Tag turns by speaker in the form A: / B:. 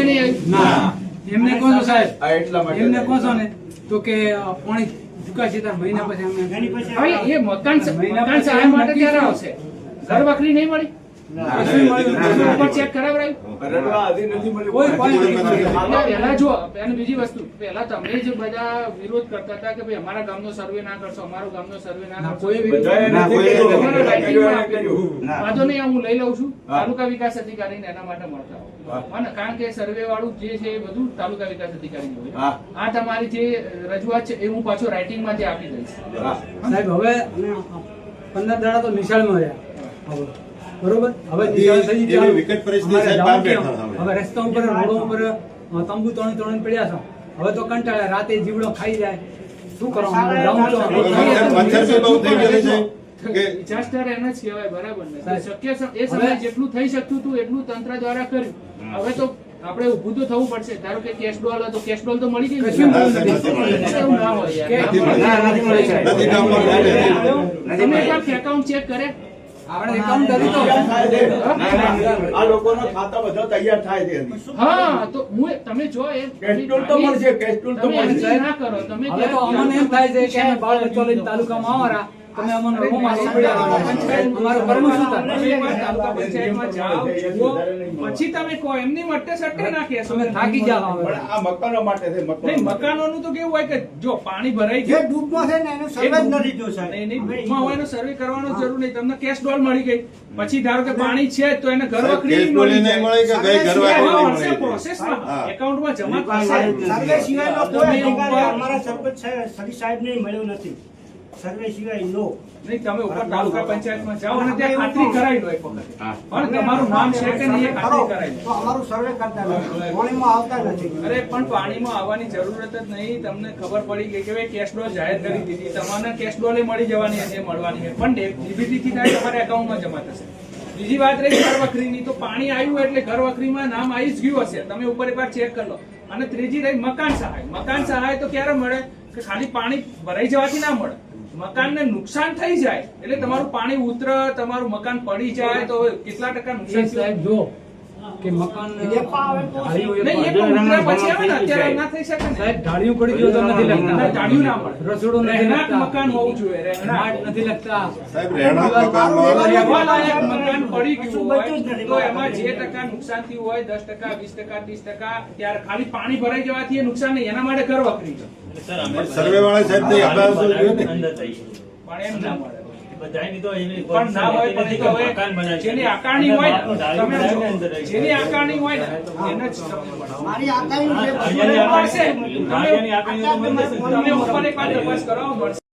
A: નહીં
B: ના એમને કહો છો સાહેબ,
C: એટલા માટે
B: એમને કહો છો ને તો કે પાણી ચૂકાશે તાર મહિના પછી અમે
A: હવે એ મકાન સહાય માટે ક્યારે આવશે? ઘર વખરી નહીં મળી? ઉપર ચેક કરાવરાયું?
C: રડવા હજી નથી મળ્યું.
B: કોઈ point નથી.
A: પહેલા જો અને બીજી વસ્તુ પહેલા તમે જ બધા વિરોધ કરતા હતા કે ભાઈ અમારા ગામનો સર્વે ના કરશો, અમારો ગામનો સર્વે ના કરશો.
B: કોઈ
C: બધાએ
B: ના,
C: નથી
B: કોઈ
C: કર્યું.
A: તમારા રાઇટિંગમાં આપેલું.
C: ના.
A: વાંધો નહીં, હું લઈ લઉં છું
C: હા.
A: તાલુકા વિકાસ અધિકારીને એના માટે મળતા આવો. અને કારણ કે સર્વે વાળું જે છે એ બધું તાલુકા વિકાસ અધિકારીનું હોય.
C: હા.
A: આ તમારી જે રજૂઆત છે એ હું પાછો રાઇટિંગમાં જે આપી દઈશ.
C: હા.
B: સાહેબ હવે 15 દાડા તો નિશાળમાં રહ્યા હવે. બરોબર, હવે નિશાળ થઈ
D: એવી
B: ચાલુ.
D: વિકટ પરિસ્થિતિ
B: અમારે
D: સાહેબ બહાર
B: જવાનું
D: બેઠા
B: કેમ?
D: હવે.
B: હવે રસ્તા ઉપર રોડો ઉપર તંબુ ત્રણ પડ્યા છે. હવે તો કંટાળ્યા, રાતે જીવડો ખાઈ જાય. શું કરવાનું? ગ્રાઉન્ડ તો
D: મચ્છર બી બહુ થઈ ગયેલી છે કે
A: ડિઝાસ્ટર એને જ કહેવાય, બરાબર ને?
B: સાહેબ.
A: શક્ય એ સમયે જેટલું થઈ શકતું હતું એટલું તંત્ર દ્વારા કર્યું. હવે તો આપણે ઊભું તો થવું પડશે. ધારો કે કેશ ડોલ હતો, કેશ ડોલ તો મળી ગઈ ને?
B: કશું મળ્યું નથી.
A: એવું ના હોય યાર.
B: કે-
A: ના
B: નથી મળી, સાહેબ.
D: નથી ગામમાં મળે.
A: તમે એકવાર એકાઉન્ટ ચેક કરે?
B: આપણે એકાઉન્ટ હતી તો
C: આ લોકોના ખાતા બધા તૈયાર થાય છે હજી.
A: હા, તો હું તમે જો એ
C: કેસ્ટોલ તો મળશે, કેસ્ટોલ તો
A: તમે
C: મળશે.
A: અરજી ના કરો. તમે
B: હવે તો અમને એમ થાય છે કે અમે બાળ બચ્ચો લઈને તાલુકામાં આવવાના, તમે અમને રૂમમાં સંભળાવો. અમારું કરવું શું થાય?
A: તમે એકવાર તાલુકા પંચાયતમાં જાઓ, જુઓ, પછી તમે કહો. એમની માટે સટ્ટે ના કહેશો.
B: અમે થાકી ગયા હવે.
C: પણ આ મકાનો માટે છે,
A: નહીં,
C: મકાનો.
A: મકાનોનું તો કેવું હોય કે જો પાણી ભરાઈ
E: જે
A: ગયું,
E: ડૂબમાં છે ને એનું સર્વે જ નથી થયું, સાહેબ.
A: નહીં, નહીં, ડૂબમાં હોય એનો સર્વે કરવાનો જરૂર નહીં. તમને કેશ ડોલ મળી ગઈ, પછી ધારો કે પાણી છે તો એને ઘર વખરી
D: કેસ બોલી નહીં મળે કે ગઈ ઘરવાળી નહીં મળે.
A: પ્રોસેસમાં
D: હા.
A: એકાઉન્ટમાં જમા
E: સર્વે
A: થશે.
E: સિવાયનો
A: તમે
E: કોઈ અધિકાર
A: ઉપર-
E: અમારા સરપંચ સાહેબને મળ્યો નથી. સર્વે સિવાય નો.
A: નહીં, તમે ઉપર તાલુકા પંચાયતમાં જાઓ અને ત્યાં ખાતરી કરાવી લો એક વખત. પણ તમારું નામ છે કે નહીં એ
E: કરો
A: ખાતરી કરાવી
E: તો
A: લો.
E: અમારું સર્વે કરતા નથી, પાણીમાં આવતા નથી.
A: અરે પણ પાણીમાં આવવાની જરૂરત જ નહીં. તમને ખબર પડી ગઈ કે ભાઈ કેશ ડોલ જાહેર કરી દીધી, તમને કેશ ડોલે મળી જવાની છે, મળવાની છે, પણ ડીબીટી થી થાય તમારા એકાઉન્ટમાં જમા થશે. બીજી વાત રહી ઘર વખરીની, તો પાણી આવ્યું એટલે ઘર વખરીમાં નામ આવી જ ગયું હશે. તમે ઉપર એકવાર ચેક કરી લો. અને ત્રીજી રહી મકાન સહાય. મકાન સહાય તો ક્યારે મળે કે ખાલી પાણી ભરાઈ જવાથી ના મળે. મકાનને નુકસાન થઈ જાય એટલે તમારું પાણી ઉતરે, તમારું મકાન પડી જાય તો કેટલા ટકા નુકસાન થયું?
B: સાહેબ જો કે મકાન ઢાળિયું
A: નહીં, એ તો ઉતરે પછી આવે ને, અત્યારે ના થઈ શકે ને.
B: સાહેબ ઢાળિયું પડી ગયું તો નથી
A: ના,
B: લગતા.
A: ઢાળિયું ના મળે.
B: રસોડું નથી
A: રહેણાંક
B: લગતા.
A: મકાન હોવું જોઈએ. રહેણાંક.
B: માટ નથી લગતા.
D: સાહેબ રહેણાંક મકાનમાં
A: રહેવા લાયક મકાન પડી ગયું હોય
E: બચ્યું જ નથી.
A: તો એમાં જે ટકા નુકસાન થયું હોય 10%, 20%, 30%, ત્યારે ખાલી પાણી ભરાઈ જવાથી એ નુકસાન નહીં. એના માટે ઘર વખરી છે.
D: સર્વે વાળા સાહેબ તો આપણે આવવું જોઈએ ને.
A: પણ એમ ના મળે.
F: બધાયની તો એવી
A: પણ ના હોય પણ એ તો હવે જેની આકારણી હોય ને, તમે જો, જેની આકારણી હોય ને એને જ તમને મળે.
E: મારી આકારણી જે
A: મળશે. તમે ઉપર એક વાર તપાસ કરાવો, મળશે.